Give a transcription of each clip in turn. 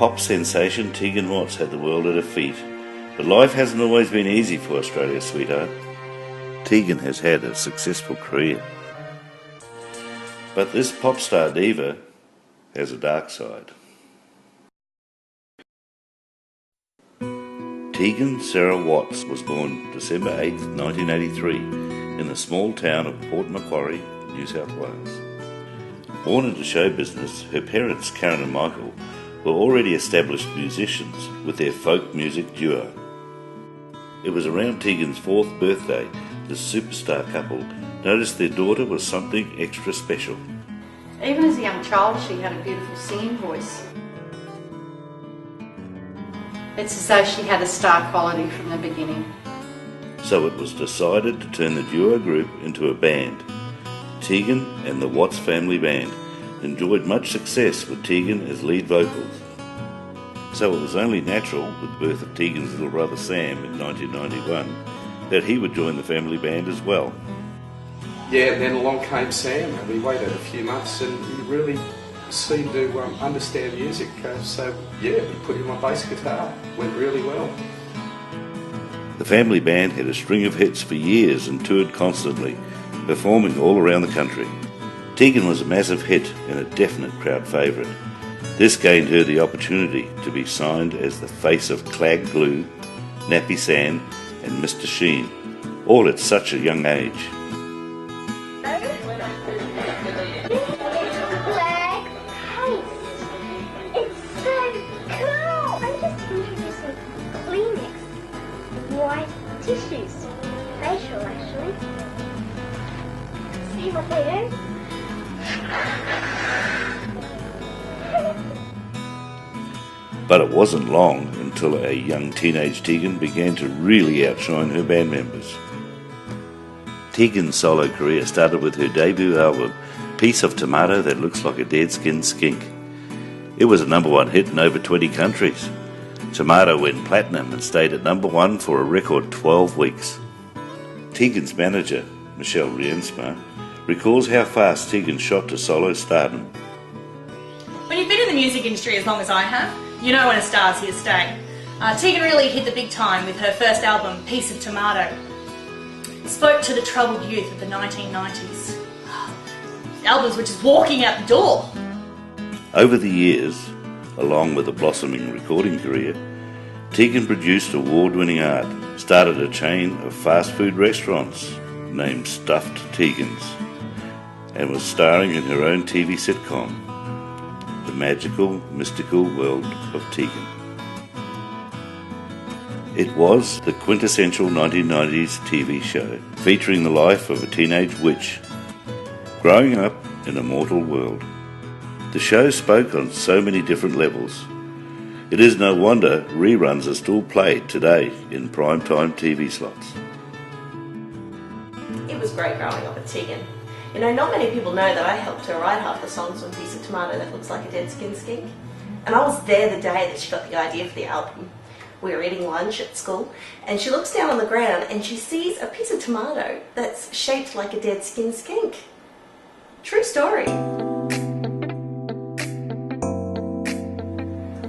pop sensation Teagan Watts had the world at her feet, but life hasn't always been easy for Australia's sweetheart. Teagan has had a successful career. But this pop star diva has a dark side. Teagan Sarah Watts was born December 8, 1983, in the small town of Port Macquarie, New South Wales. Born into show business, her parents, Karen and Michael, were already established musicians with their folk music duo. It was around Teagan's 4th birthday the superstar couple noticed their daughter was something extra special. Even as a young child, she had a beautiful singing voice. It's as though she had a star quality from the beginning. So it was decided to turn the duo group into a band. Teagan and the Watts Family Band enjoyed much success with Teagan as lead vocals. So it was only natural, with the birth of Teagan's little brother Sam in 1991, that he would join the family band as well. Yeah, and then along came Sam, and we waited a few months, and he really seemed to understand music. So yeah, we put him on bass guitar. Went really well. The family band had a string of hits for years and toured constantly, performing all around the country. Teagan was a massive hit and a definite crowd favourite. This gained her the opportunity to be signed as the face of Clag Glue, Nappy Sand and Mr. Sheen, all at such a young age. White tissues. Facial, actually. See what they do? But it wasn't long until a young teenage Teagan began to really outshine her band members. Teagan's solo career started with her debut album, Piece of Tomato That Looks Like a Dead-Skinned Skink. It was a #1 hit in over 20 countries. Tomato went platinum and stayed at #1 for a record 12 weeks. Teagan's manager, Michelle Riensma, recalls how fast Teagan shot to solo stardom. When you've been in the music industry as long as I have, you know when a star's here to stay. Teagan really hit the big time with her first album, Piece of Tomato. It spoke to the troubled youth of the 1990s. Albums were just walking out the door. Over the years, along with a blossoming recording career, Teagan produced award-winning art, started a chain of fast food restaurants named Stuffed Teagans, and was starring in her own TV sitcom, The Magical, Mystical World of Teagan. It was the quintessential 1990s TV show, featuring the life of a teenage witch growing up in a mortal world. The show spoke on so many different levels. It is no wonder reruns are still played today in primetime TV slots. It was great growing up with Teagan. You know, not many people know that I helped her write half the songs on Piece of Tomato That Looks Like a Dead-Skinned Skink. And I was there the day that she got the idea for the album. We were eating lunch at school, and she looks down on the ground and she sees a piece of tomato that's shaped like a dead-skinned skink. True story.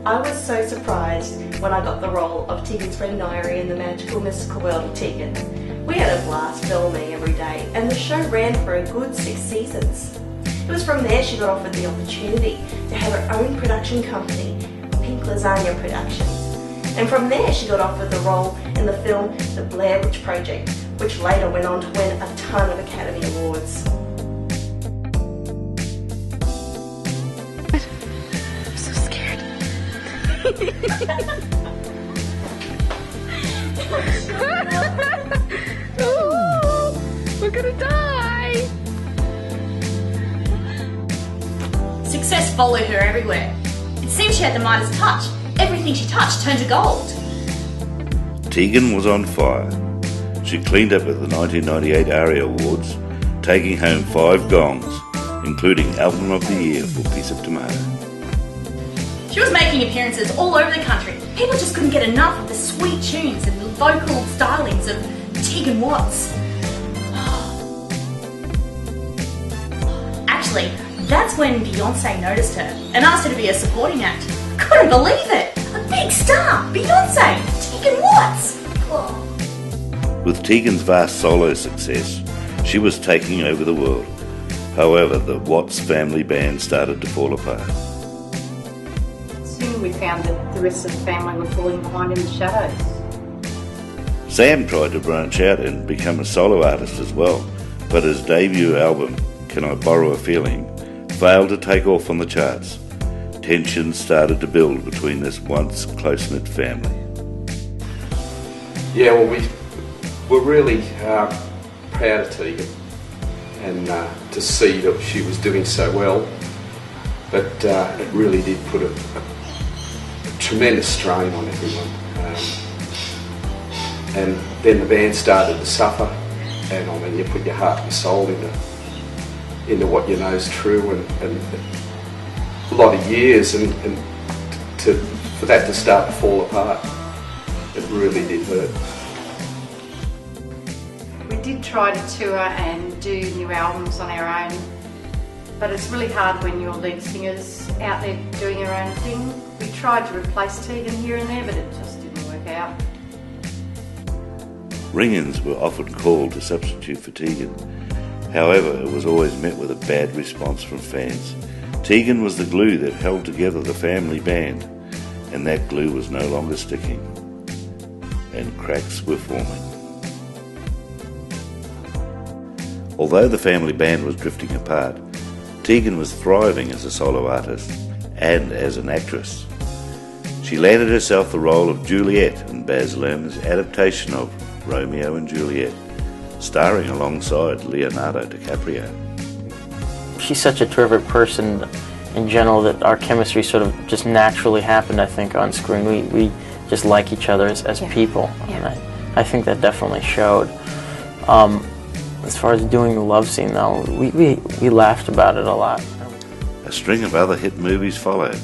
I was so surprised when I got the role of Teagan's friend Nairi in The Magical Mystical World of Teagan. We had a blast filming every day, and the show ran for a good 6 seasons. It was from there she got offered the opportunity to have her own production company, Pink Lasagna Productions. And from there she got offered the role in the film The Blair Witch Project, which later went on to win a ton of Academy Awards. I'm so scared. Ooh, we're gonna die! Success followed her everywhere. It seemed she had the Midas touch. Everything she touched turned to gold. Teagan was on fire. She cleaned up at the 1998 ARIA Awards, taking home 5 gongs, including Album of the Year for Piece of Tomato. She was making appearances all over the country. People just couldn't get enough of the sweet tunes and the vocal stylings of Teagan Watts. Actually, that's when Beyonce noticed her and asked her to be a supporting act. couldn't believe it. A big star, Beyonce, Teagan Watts. Oh. With Teagan's vast solo success, she was taking over the world. However, the Watts family band started to fall apart. Soon we found that the rest of the family were falling behind in the shadows. Sam tried to branch out and become a solo artist as well, but his debut album, Can I Borrow a Feeling, failed to take off on the charts. Tensions started to build between this once close-knit family. Yeah, well, we were really proud of Teagan, and to see that she was doing so well, but it really did put a tremendous strain on everyone. And then the band started to suffer, and I mean, you put your heart and your soul into what you know is true, and a lot of years, and for that to start to fall apart, it really did hurt. We did try to tour and do new albums on our own, but it's really hard when your lead singer's out there doing her own thing. We tried to replace Teagan here and there, but it just didn't work out. Ring-ins were often called to substitute for Teagan. However, it was always met with a bad response from fans. Teagan was the glue that held together the family band, and that glue was no longer sticking, and cracks were forming. Although the family band was drifting apart, Teagan was thriving as a solo artist and as an actress. She landed herself the role of Juliet in Baz Luhrmann's adaptation of Romeo and Juliet, starring alongside Leonardo DiCaprio. She's such a terrific person in general that our chemistry sort of just naturally happened, I think, on screen. We just like each other as people, and I think that definitely showed. As far as doing the love scene, though, we laughed about it a lot. A string of other hit movies followed,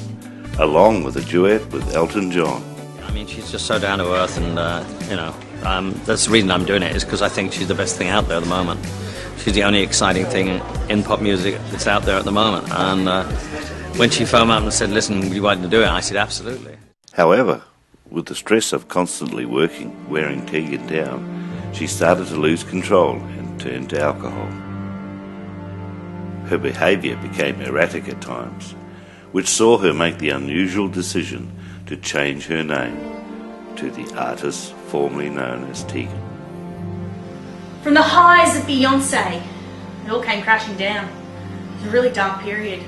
along with a duet with Elton John. I mean, she's just so down to earth, and that's the reason I'm doing it, is because I think she's the best thing out there at the moment. She's the only exciting thing in pop music that's out there at the moment. And when she phoned up and said, "Listen, would you like to do it?" I said, "Absolutely." However, with the stress of constantly working, wearing Teagan down, she started to lose control and turned to alcohol. Her behaviour became erratic at times, which saw her make the unusual decision to change her name to the artist formerly known as Teagan. From the highs of Beyonce, it all came crashing down. It was a really dark period.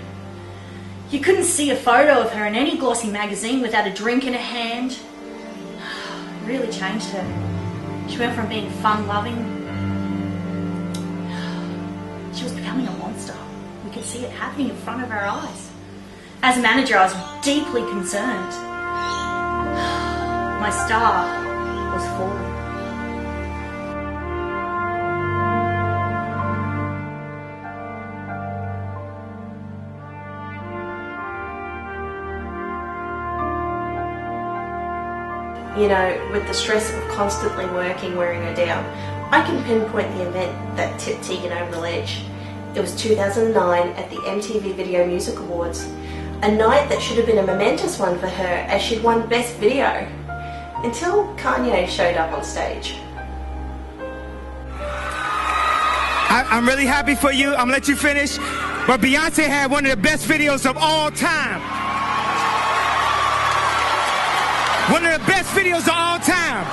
You couldn't see a photo of her in any glossy magazine without a drink in her hand. It really changed her. She went from being fun-loving, she was becoming a monster. We could see it happening in front of our eyes. As a manager, I was deeply concerned. My star was falling. You know, with the stress of constantly working, wearing her down, I can pinpoint the event that tipped Teagan over the ledge. It was 2009 at the MTV Video Music Awards, a night that should have been a momentous one for her as she'd won Best Video, until Kanye showed up on stage. I'm really happy for you. I'm gonna let you finish. But Beyonce had one of the best videos of all time. One of the best videos of all time.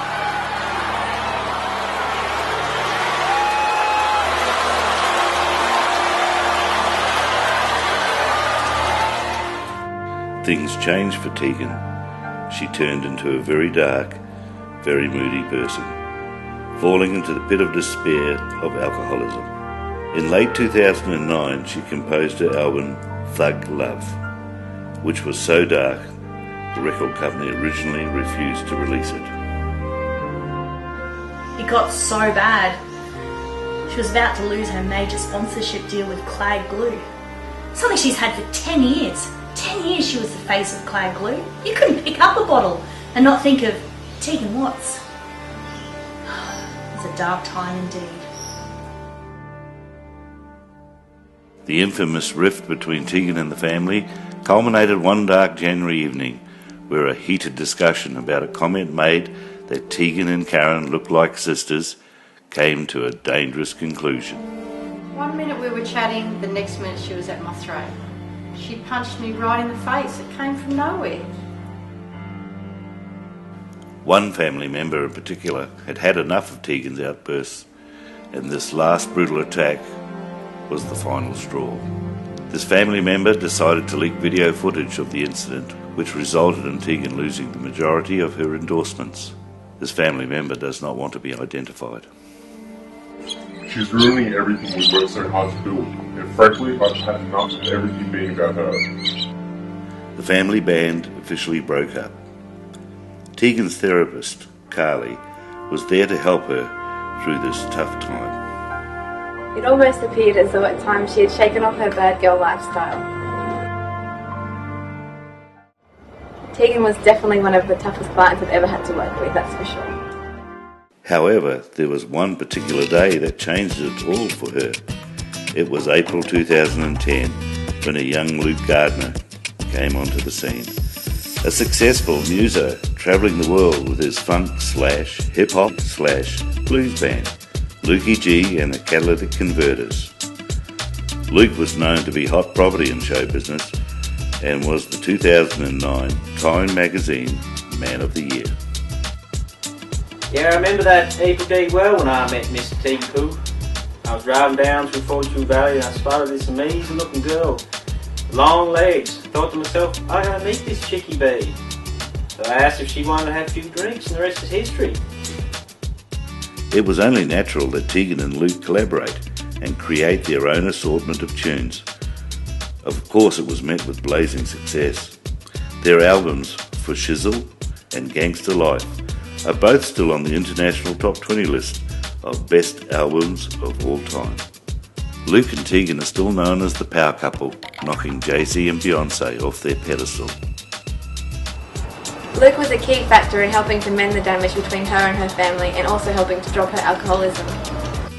Things changed for Teagan. She turned into a very dark, very moody person, falling into the pit of despair of alcoholism. In late 2009, she composed her album Thug Love, which was so dark the record company originally refused to release it. It got so bad. She was about to lose her major sponsorship deal with Clag Glue. Something she's had for 10 years. 10 years she was the face of Clag Glue. You couldn't pick up a bottle and not think of Teagan Watts. It was a dark time indeed. The infamous rift between Teagan and the family culminated one dark January evening where a heated discussion about a comment made that Teagan and Karen looked like sisters came to a dangerous conclusion. One minute we were chatting, the next minute she was at my throat. She punched me right in the face. It came from nowhere. One family member in particular had had enough of Teagan's outbursts, and this last brutal attack was the final straw. This family member decided to leak video footage of the incident, which resulted in Teagan losing the majority of her endorsements. This family member does not want to be identified. She's ruining everything we worked so hard to build, and frankly, I've had enough of everything being about her. The family band officially broke up. Teagan's therapist, Carly, was there to help her through this tough time. It almost appeared as though at times she had shaken off her bad girl lifestyle. Teagan was definitely one of the toughest clients I've ever had to work with, that's for sure. However, there was one particular day that changed it all for her. It was April 2010 when a young Luke Gardner came onto the scene. A successful muso travelling the world with his funk/hip-hop/blues band, Lukey G and the Catalytic Converters. Luke was known to be hot property in show business and was the 2009 Time Magazine Man of the Year. Yeah, I remember that April day well when I met Miss Teagan. I was driving down through Fortune Valley and I spotted this amazing looking girl. Long legs. Thought to myself, I gotta meet this chickie bee. So I asked if she wanted to have a few drinks and the rest is history. It was only natural that Teagan and Luke collaborate and create their own assortment of tunes. Of course it was met with blazing success. Their albums, For Shizzle and Gangster Life, are both still on the international top 20 list of best albums of all time. Luke and Teagan are still known as the power couple, knocking Jay-Z and Beyonce off their pedestal. Luke was a key factor in helping to mend the damage between her and her family and also helping to drop her alcoholism.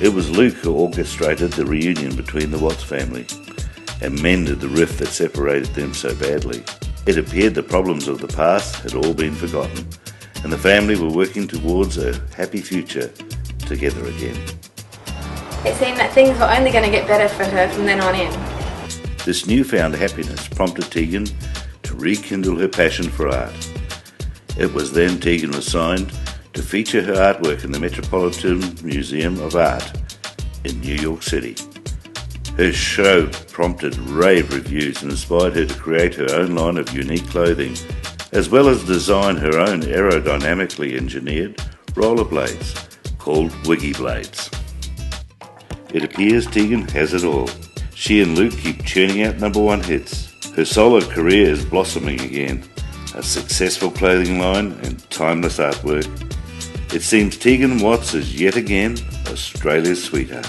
It was Luke who orchestrated the reunion between the Watts family and mended the rift that separated them so badly. It appeared the problems of the past had all been forgotten, and the family were working towards a happy future together again. It seemed that things were only going to get better for her from then on in. This newfound happiness prompted Teagan to rekindle her passion for art. It was then Teagan was signed to feature her artwork in the Metropolitan Museum of Art in New York City. Her show prompted rave reviews and inspired her to create her own line of unique clothing, as well as design her own aerodynamically engineered rollerblades called Wiggy Blades. It appears Teagan has it all. She and Luke keep churning out #1 hits. Her solo career is blossoming again. A successful clothing line and timeless artwork. It seems Teagan Watts is yet again Australia's sweetheart.